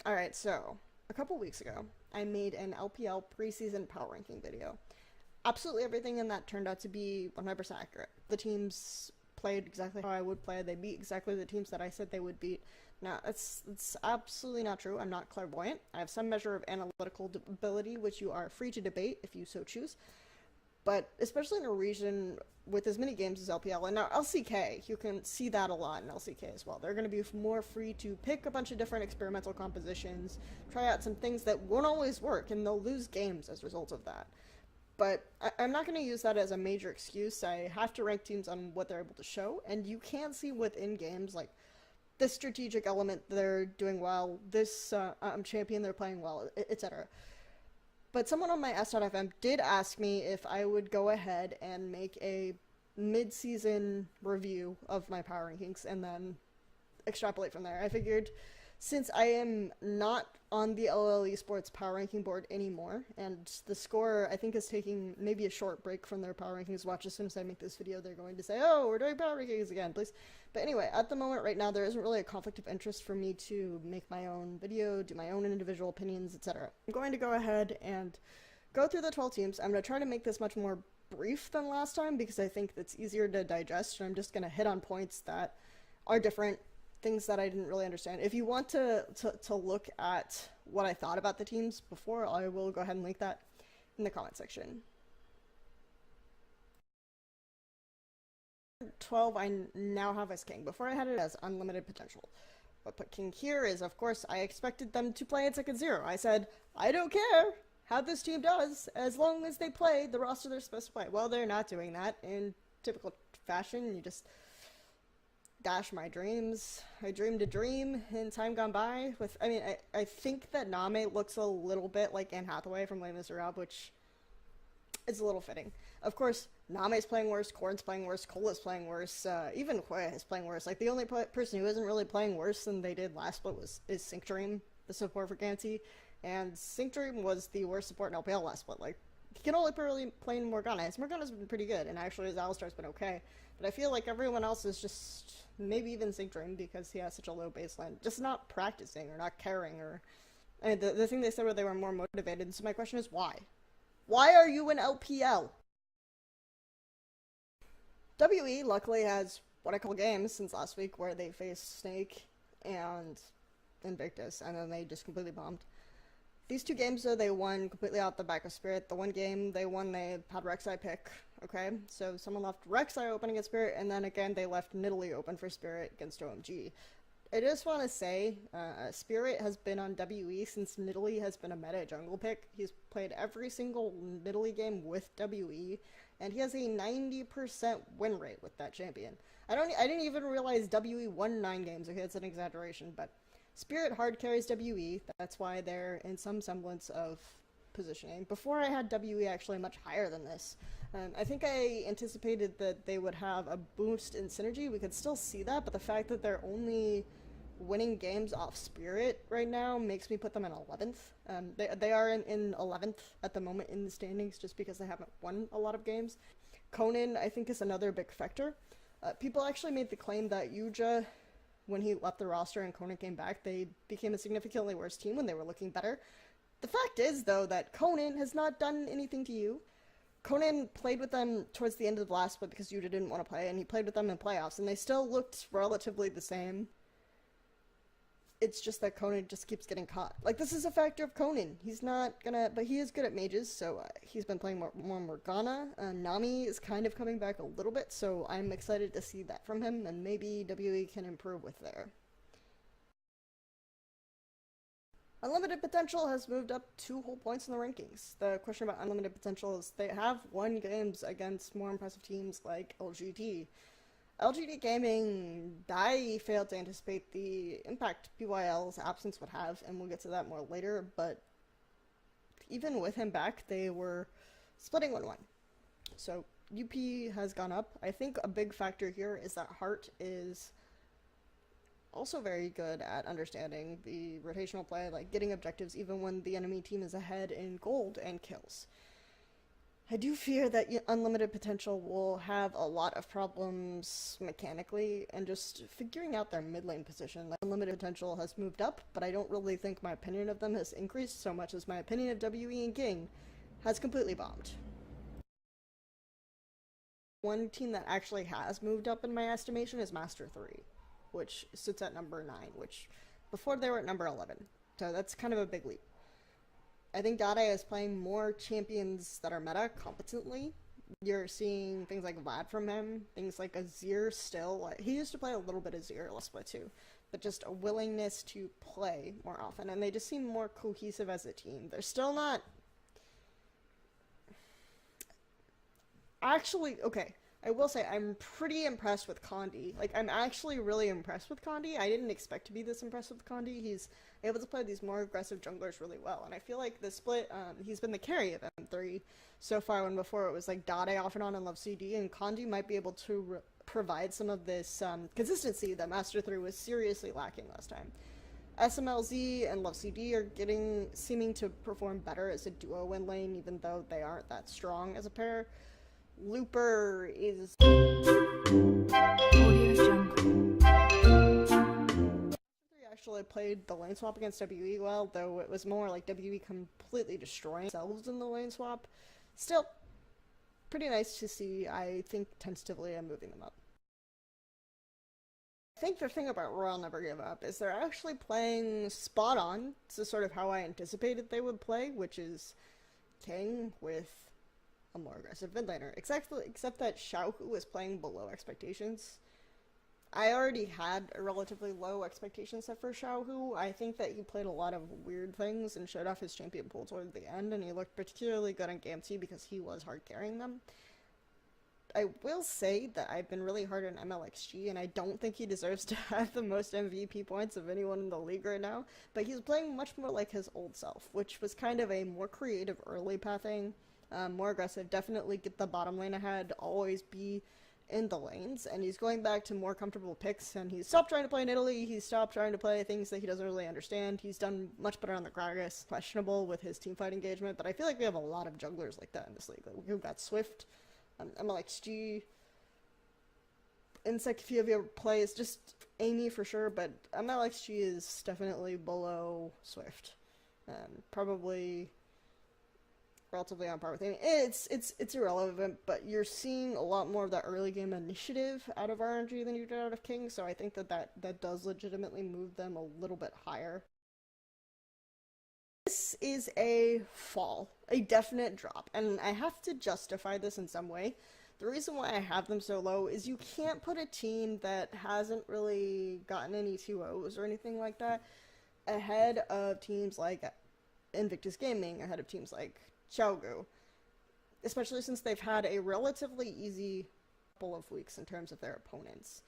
Alright, so a couple weeks ago, I made an LPL preseason power ranking video. Absolutely everything in that turned out to be 100% accurate. The teams played exactly how I would play. They beat exactly the teams that I said they would beat. Now, it's absolutely not true. I'm not clairvoyant. I have some measure of analytical ability, which you are free to debate if you so choose. But especially in a region with as many games as LPL, and now LCK, you can see that a lot in LCK as well. They're going to be more free to pick a bunch of different experimental compositions, try out some things that won't always work, and they'll lose games as a result of that. But I'm not going to use that as a major excuse. I have to rank teams on what they're able to show, and you can see within games, like, this strategic element they're doing well, this champion they're playing well, etc. But someone on my S.FM did ask me if I would go ahead and make a mid-season review of my power rankings and then extrapolate from there. I figured since I am not on the LL Esports power ranking board anymore, and the score I think is taking maybe a short break from their power rankings watch. As soon as I make this video, they're going to say, oh, we're doing power rankings again, please. But anyway, at the moment right now, there isn't really a conflict of interest for me to make my own video, do my own individual opinions, etc. I'm going to go ahead and go through the 12 teams. I'm going to try to make this much more brief than last time because I think it's easier to digest, and I'm just going to hit on points that are different, things that I didn't really understand. If you want to look at what I thought about the teams before, I will go ahead and link that in the comment section. 12 I now have as king. Before I had it as unlimited potential. What put king here is, of course, I expected them to play at second zero. I said, I don't care how this team does as long as they play the roster they're supposed to play. Well, they're not doing that in typical fashion. You just dash my dreams. I dreamed a dream in time gone by with, I think that Name looks a little bit like Anne Hathaway from Les Miserables, which is a little fitting. Of course, Name's playing worse, Korn's playing worse, Cola's playing worse, even Hue is playing worse. Like, the only person who isn't really playing worse than they did last split is Sync Dream, the support for Ganty, and Sync Dream was the worst support in LPL last split. Like, he can only really play Morgana. His Morgana's been pretty good, and actually his Alistar's been okay, but I feel like everyone else is just, maybe even Sync Dream, because he has such a low baseline, just not practicing or not caring, or the thing they said where they were more motivated. So my question is, why? Why are you in LPL? WE luckily has what I call games since last week, where they faced Snake and Invictus, and then they just completely bombed. These two games, though, they won completely out the back of Spirit. The one game they won, they had Rek'Sai pick, okay? So someone left Rek'Sai open against Spirit, and then again they left Nidalee open for Spirit against OMG. I just want to say, Spirit has been on WE since Nidalee has been a meta jungle pick. He's played every single Nidalee game with WE, and he has a 90% win rate with that champion. I didn't even realize WE won 9 games. Okay, that's an exaggeration, but Spirit hard carries WE. That's why they're in some semblance of positioning. Before, I had WE actually much higher than this. I think I anticipated that they would have a boost in synergy. We could still see that, but the fact that they're only winning games off Spirit right now makes me put them in 11th. They are in 11th at the moment in the standings just because they haven't won a lot of games. Conan, I think, is another big factor. People actually made the claim that Yuja, when he left the roster and Conan came back, they became a significantly worse team when they were looking better. The fact is, though, that Conan has not done anything to you. Conan played with them towards the end of the last split because Yuja didn't want to play, and he played with them in playoffs, and they still looked relatively the same. It's just that Conan just keeps getting caught. Like, this is a factor of Conan. He's not gonna, but he is good at mages, so he's been playing more Morgana. Nami is kind of coming back a little bit, so I'm excited to see that from him, and maybe WE can improve with there. Unlimited Potential has moved up 2 whole points in the rankings. The question about Unlimited Potential is they have won games against more impressive teams like LGD. LGD Gaming, I failed to anticipate the impact BYL's absence would have, and we'll get to that more later, but even with him back, they were splitting 1-1. So UP has gone up. I think a big factor here is that Hart is also very good at understanding the rotational play, like getting objectives even when the enemy team is ahead in gold and kills. I do fear that Unlimited Potential will have a lot of problems mechanically and just figuring out their mid lane position. Like, Unlimited Potential has moved up, but I don't really think my opinion of them has increased so much as my opinion of WE and King has completely bombed. One team that actually has moved up in my estimation is Master 3, which sits at number 9, which before they were at number 11. So that's kind of a big leap. I think Dade is playing more champions that are meta competently. You're seeing things like Vlad from him, things like Azir still. He used to play a little bit of Azir last split too, but just a willingness to play more often, and they just seem more cohesive as a team. They're still not... Actually, okay, I will say I'm pretty impressed with Condi. Like, I'm actually really impressed with Condi. I didn't expect to be this impressed with Condi. He's able to play these more aggressive junglers really well, and I feel like this split, he's been the carry of M3 so far, when before it was like Dade off and on and Love CD, and Condi might be able to provide some of this consistency that Master 3 was seriously lacking last time. SMLZ and Love CD are seeming to perform better as a duo win lane, even though they aren't that strong as a pair. Looper is actually played the lane swap against WE well, though it was more like WE completely destroying themselves in the lane swap. Still, pretty nice to see. I think tentatively I'm moving them up. I think the thing about Royal Never Give Up is they're actually playing spot on to sort of how I anticipated they would play, which is King with a more aggressive mid laner. Except that Sjokz was playing below expectations. I already had a relatively low expectation set for Sjokz. I think that he played a lot of weird things and showed off his champion pool toward the end, and he looked particularly good on Game 2 because he was hard carrying them. I will say that I've been really hard on MLXG, and I don't think he deserves to have the most MVP points of anyone in the league right now, but he's playing much more like his old self, which was kind of a more creative early pathing, more aggressive, definitely get the bottom lane ahead, always be in the lanes, and he's going back to more comfortable picks, and he's stopped trying to play in Italy, he's stopped trying to play things that he doesn't really understand. He's done much better on the Gragas, questionable with his teamfight engagement, but I feel like we have a lot of jugglers like that in this league. Like, we've got Swift, MLXG, Insect, if you ever play, is just Amy for sure, but MLXG is definitely below Swift. Probably relatively on par with Amy. It's irrelevant, but you're seeing a lot more of that early game initiative out of RNG than you did out of King, so I think that does legitimately move them a little bit higher. This is a fall, a definite drop, and I have to justify this in some way. The reason why I have them so low is you can't put a team that hasn't really gotten any 2-0s or anything like that ahead of teams like Invictus Gaming, ahead of teams like Sjokz, especially since they've had a relatively easy couple of weeks in terms of their opponents.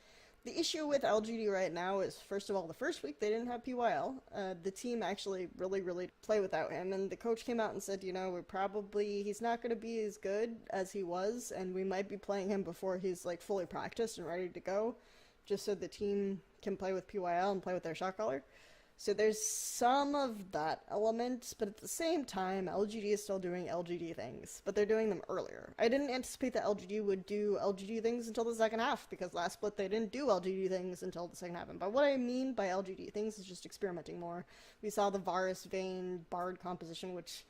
The issue with LGD right now is, first of all, the first week they didn't have PYL. The team actually really play without him, and the coach came out and said, you know, he's not going to be as good as he was, and we might be playing him before he's like fully practiced and ready to go, just so the team can play with PYL and play with their shot caller. So there's some of that element, but at the same time, LGD is still doing LGD things, but they're doing them earlier. I didn't anticipate that LGD would do LGD things until the second half, because last split they didn't do LGD things until the second half. And by what I mean by LGD things is just experimenting more. We saw the Varus Vayne Bard composition, which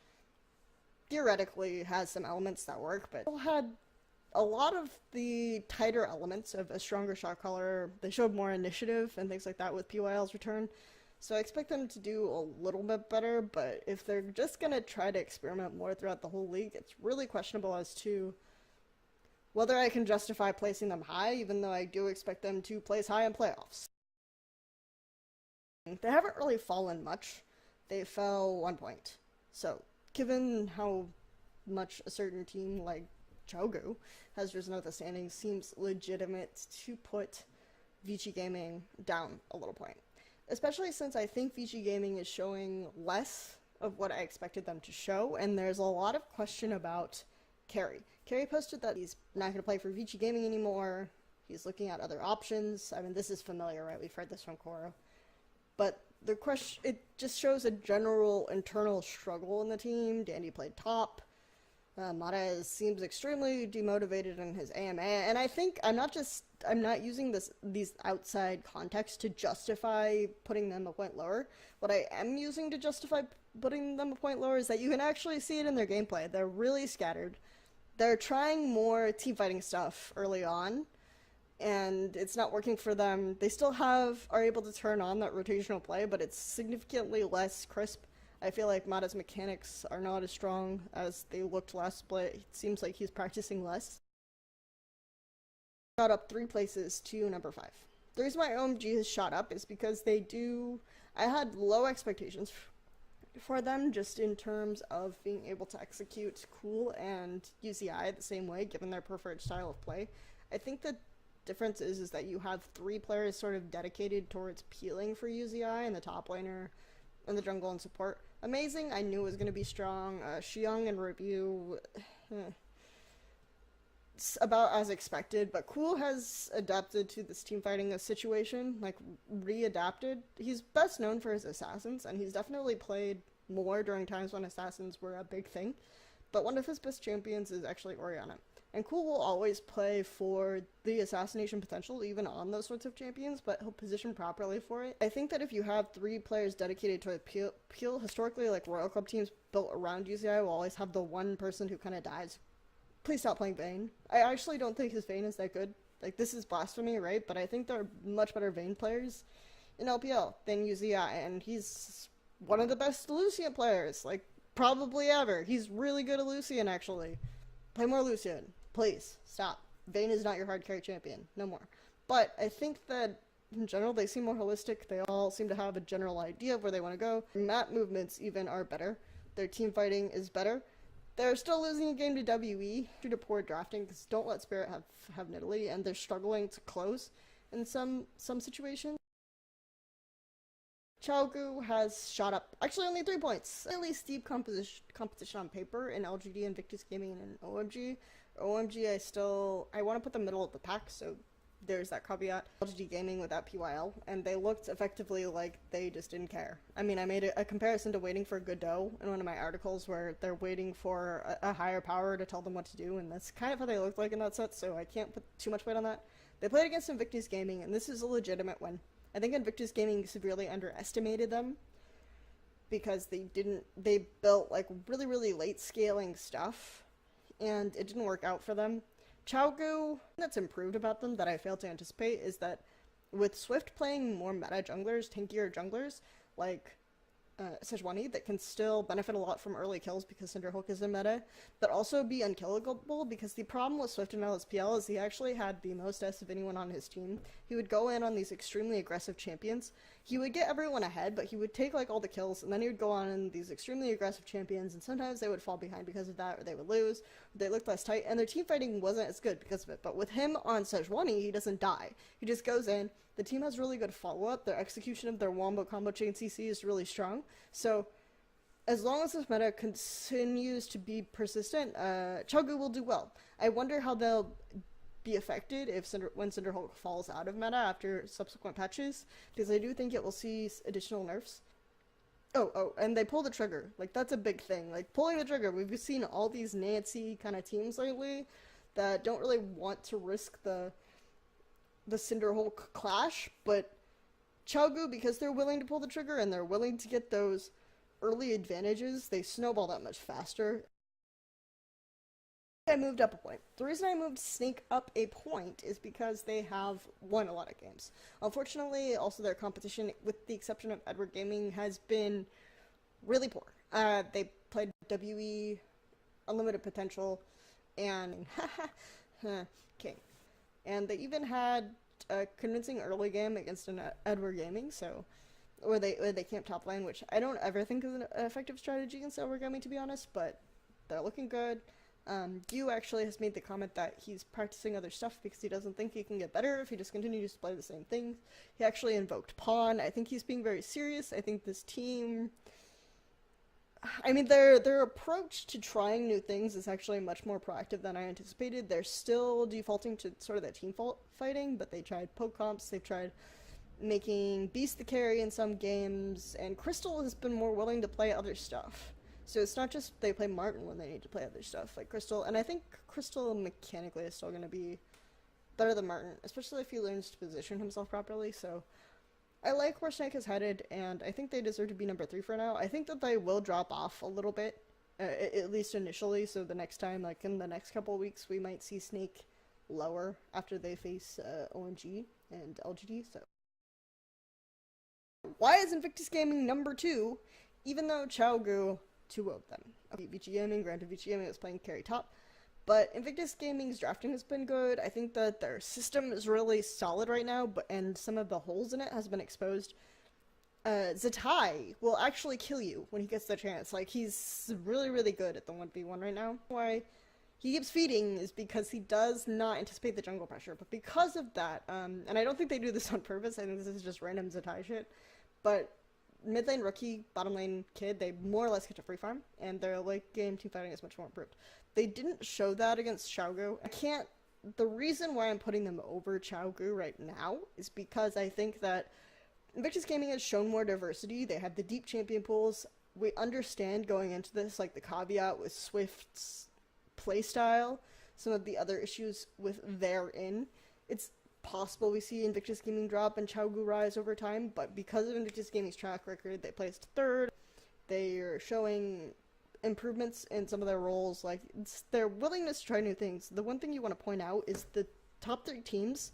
theoretically has some elements that work, but still had a lot of the tighter elements of a stronger shot caller. They showed more initiative and things like that with PYL's return. So I expect them to do a little bit better, but if they're just going to try to experiment more throughout the whole league, it's really questionable as to whether I can justify placing them high, even though I do expect them to place high in playoffs. They haven't really fallen much. They fell 1 point. So, given how much a certain team like Sjokz has risen out the standings, seems legitimate to put Vici Gaming down a little point. Especially since I think Vici Gaming is showing less of what I expected them to show, and there's a lot of question about Carry. Carry posted that he's not going to play for Vici Gaming anymore, he's looking at other options. I mean, this is familiar, right? We've heard this from Koro. But the question, it just shows a general internal struggle in the team. Dandy played top. Mata seems extremely demotivated in his AMA, and I think I'm not using these outside contexts to justify putting them a point lower. What I am using to justify putting them a point lower is that you can actually see it in their gameplay. They're really scattered. They're trying more team fighting stuff early on, and it's not working for them. They still are able to turn on that rotational play, but it's significantly less crisp. I feel like Mata's mechanics are not as strong as they looked last split. It seems like he's practicing less. Got up 3 places to number 5. The reason why OMG has shot up is because I had low expectations for them just in terms of being able to execute Cool and UZI the same way, given their preferred style of play. I think the difference is that you have 3 players sort of dedicated towards peeling for UZI, and the top laner and the jungle and support. Amazing, I knew it was going to be strong. Xiong and Review, it's about as expected, but Cool has adapted to this teamfighting situation, like readapted. He's best known for his assassins, and he's definitely played more during times when assassins were a big thing, but one of his best champions is actually Orianna. And Cool will always play for the assassination potential, even on those sorts of champions, but he'll position properly for it. I think that if you have 3 players dedicated to a peel, historically, like Royal Club teams built around UCI will always have the one person who kind of dies. Please stop playing Vayne. I actually don't think his Vayne is that good. Like, this is blasphemy, right? But I think there are much better Vayne players in LPL than UZI, and he's one of the best Lucian players, like, probably ever. He's really good at Lucian, actually. Play more Lucian. Please, stop. Vayne is not your hard carry champion. No more. But I think that, in general, they seem more holistic. They all seem to have a general idea of where they want to go. Map movements, even, are better. Their team fighting is better. They're still losing a game to WE due to poor drafting, because don't let Spirit have Nidalee, and they're struggling to close in some situations. Chalgu has shot up, actually only 3 points. Really steep competition on paper in LGD, Invictus Gaming, and OMG. OMG, I want to put the middle of the pack, so there's that caveat. LGD Gaming without PYL, and they looked effectively like they just didn't care. I mean, I made a comparison to waiting for Godot in one of my articles where they're waiting for a higher power to tell them what to do, and that's kind of how they looked like in that set, so I can't put too much weight on that. They played against Invictus Gaming, and this is a legitimate win. I think Invictus Gaming severely underestimated them because they built like really late scaling stuff, and it didn't work out for them. Chalgu, that's improved about them that I failed to anticipate is that with Swift playing more meta junglers, tankier junglers, like Sejuani, that can still benefit a lot from early kills because Cinderhulk is in meta, but also be unkillable because the problem with Swift in LSPL is he actually had the most S of anyone on his team. He would go in on these extremely aggressive champions. He would get everyone ahead, but he would take like all the kills, and then he would go on in these extremely aggressive champions, and sometimes they would fall behind because of that, or they would lose, or they looked less tight, and their team fighting wasn't as good because of it. But with him on Sejuani, he doesn't die. He just goes in. The team has really good follow-up. Their execution of their wombo combo chain CC is really strong. So as long as this meta continues to be persistent, Chalgu will do well. I wonder how they'll be affected when Cinderhulk falls out of meta after subsequent patches, because I do think it will see additional nerfs. Oh, and they pull the trigger. Like, that's a big thing. Like, pulling the trigger. We've seen all these Nancy kind of teams lately that don't really want to risk the Cinderhulk clash, but Chalgu, because they're willing to pull the trigger and they're willing to get those early advantages, they snowball that much faster. I moved up a point. The reason I moved Snake up a point is because they have won a lot of games. Unfortunately, also their competition, with the exception of Edward Gaming, has been really poor. They played WE, Unlimited Potential, and King. And they even had a convincing early game against an Edward Gaming, where they camp top lane, which I don't ever think is an effective strategy against Edward Gaming, to be honest, but they're looking good. Yu actually has made the comment that he's practicing other stuff because he doesn't think he can get better if he just continues to play the same things. He actually invoked Pawn. I think he's being very serious. I think this team... I mean, their approach to trying new things is actually much more proactive than I anticipated. They're still defaulting to sort of the team fighting, but they tried poke comps, they've tried making Beast the carry in some games, and Crystal has been more willing to play other stuff. So it's not just they play Martin when they need to play other stuff, like Crystal. And I think Crystal mechanically is still going to be better than Martin, especially if he learns to position himself properly. So I like where Snake is headed, and I think they deserve to be number 3 for now. I think that they will drop off a little bit, at least initially, so the next time, like in the next couple of weeks, we might see Snake lower after they face OMG and LGD. So why is Invictus Gaming number 2, even though Xiaogu 2-0'd them? Okay, VG Gaming, granted VG Gaming was playing carry top, but Invictus Gaming's drafting has been good. I think that their system is really solid right now, and some of the holes in it has been exposed. Zatai will actually kill you when he gets the chance. Like, he's really, really good at the 1v1 right now. Why he keeps feeding is because he does not anticipate the jungle pressure. But because of that, and I don't think they do this on purpose, I think this is just random Zatai shit, but mid lane rookie, bottom lane kid, they more or less get to free farm, and their late game team fighting is much more improved. They didn't show that against Xiaogu. The reason why I'm putting them over Xiaogu right now is because I think that Invictus Gaming has shown more diversity. They have the deep champion pools. We understand going into this, like the caveat with Swift's playstyle, some of the other issues with therein. It's possible we see Invictus Gaming drop and Xiaogu rise over time, but because of Invictus Gaming's track record, they placed 3rd. They are showing improvements in some of their roles, like it's their willingness to try new things. The one thing you want to point out is the top 3 teams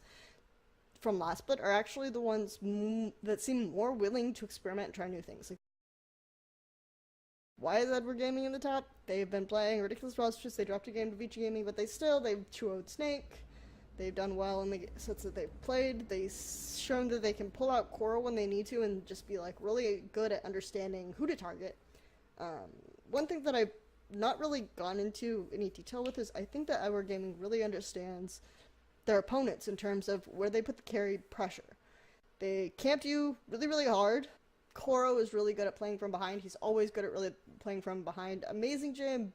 from last split are actually the ones that seem more willing to experiment and try new things. Like, why is Edward Gaming in the top? They've been playing ridiculous rosters. They dropped a game to VG Gaming, but they've 2-0'd Snake. They've done well in the sets that they've played. They've shown that they can pull out Coral when they need to and just be like really good at understanding who to target. One thing that I've not really gone into any detail with is I think that Edward Gaming really understands their opponents in terms of where they put the carry pressure. They camped you really, really hard. Koro is really good at playing from behind. He's always good at really playing from behind. Amazing Jam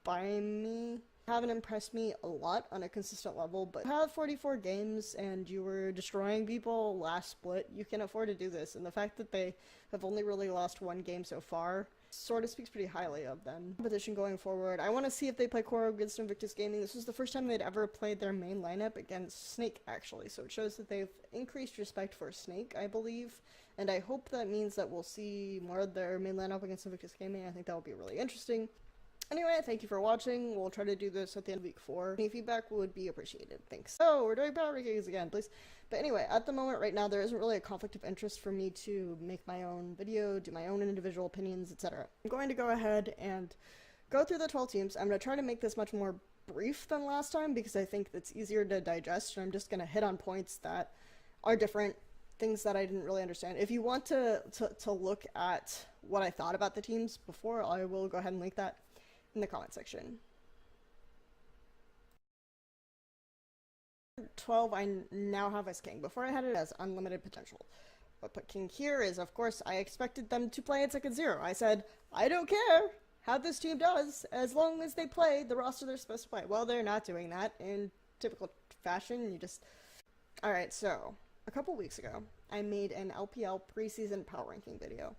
by me haven't impressed me a lot on a consistent level, but you have 44 games and you were destroying people last split. You can afford to do this, and the fact that they have only really lost 1 game so far sort of speaks pretty highly of them. Competition going forward, I want to see if they play Koro against Invictus Gaming. This was the first time they'd ever played their main lineup against Snake, actually, so it shows that they've increased respect for Snake, I believe, and I hope that means that we'll see more of their main lineup against Invictus Gaming. I think that will be really interesting. Anyway, thank you for watching. We'll try to do this at the end of week 4. Any feedback would be appreciated. Thanks. So, we're doing Power Rankings again, please. But anyway, at the moment right now, there isn't really a conflict of interest for me to make my own video, do my own individual opinions, etc. I'm going to go ahead and go through the 12 teams. I'm going to try to make this much more brief than last time because I think it's easier to digest, and I'm just going to hit on points that are different, things that I didn't really understand. If you want to look at what I thought about the teams before, I will go ahead and link that in the comment section. 12 I now have as king. Before I had it as unlimited potential. What put king here is, of course, I expected them to play at second 0. I said, I don't care how this team does as long as they play the roster they're supposed to play. Well, they're not doing that in typical fashion. You just... Alright, so a couple weeks ago, I made an LPL preseason power ranking video.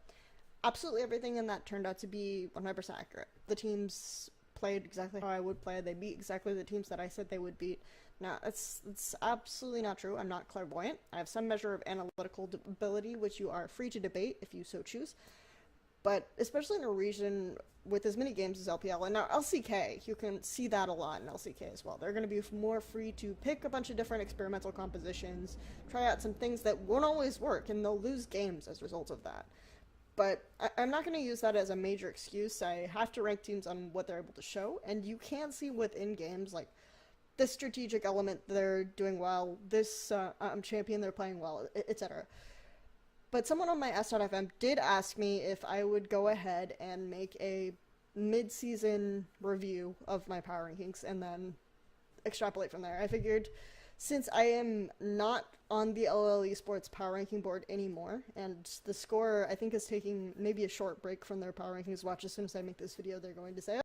Absolutely everything in that turned out to be 100% accurate. The teams played exactly how I would play. They beat exactly the teams that I said they would beat. Now, it's absolutely not true. I'm not clairvoyant. I have some measure of analytical ability, which you are free to debate if you so choose. But especially in a region with as many games as LPL, and now LCK, you can see that a lot in LCK as well. They're going to be more free to pick a bunch of different experimental compositions, try out some things that won't always work, and they'll lose games as a result of that. But I'm not going to use that as a major excuse. I have to rank teams on what they're able to show, and you can see within games, like, this strategic element they're doing well, this champion they're playing well, etc. But someone on my S.FM did ask me if I would go ahead and make a mid-season review of my power rankings and then extrapolate from there. I figured, since I am not on the LL Esports Power Ranking board anymore, and the score, I think, is taking maybe a short break from their Power Rankings watch. As soon as I make this video, they're going to say,